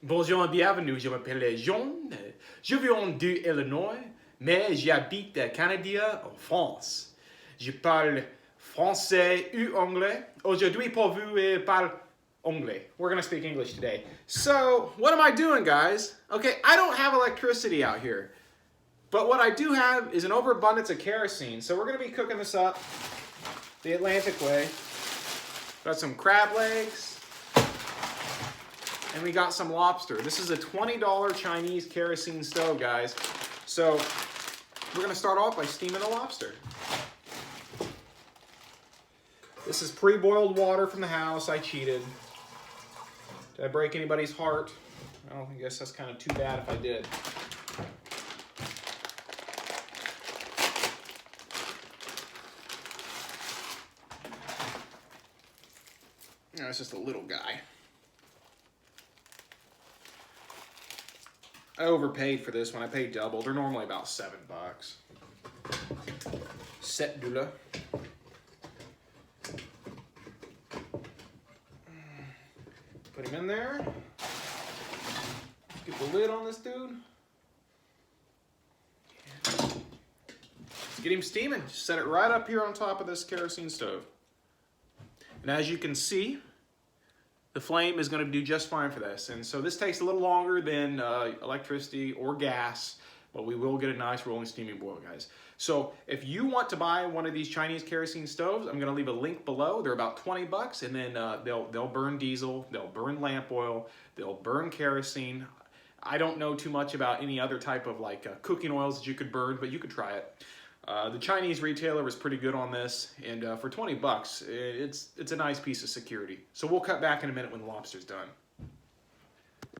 Bonjour et bienvenue, je m'appelle John, je viens du Illinois, mais j'habite au Canada, en France. Je parle français ou anglais. Aujourd'hui, pour vous, parle anglais. We're going to speak English today. So, what am I doing, guys? Okay, I don't have electricity out here. But what I do have is an overabundance of kerosene. So we're going to be cooking this up the Atlantic way. Got some crab legs. And we got some lobster. This is a $20 Chinese kerosene stove, guys. So we're gonna start off by steaming the lobster. This is pre-boiled water from the house. I cheated. Did I break anybody's heart? Well, I guess that's kind of too bad if I did. No, it's just a little guy. I overpaid for this one. I paid double. They're normally about $7. $7. Put him in there. Get the lid on this dude. Let's get him steaming. Just set it right up here on top of this kerosene stove. And as you can see, the flame is going to do just fine for this. And so this takes a little longer than electricity or gas, but we will get a nice rolling steaming boil, guys. So if you want to buy one of these Chinese kerosene stoves, I'm going to leave a link below. They're about 20 bucks, and then they'll burn diesel, they'll burn lamp oil, they'll burn kerosene. I don't know too much about any other type of cooking oils that you could burn, but you could try it. The Chinese retailer was pretty good on this, and for 20 bucks, it's a nice piece of security. So we'll cut back in a minute when the lobster's done.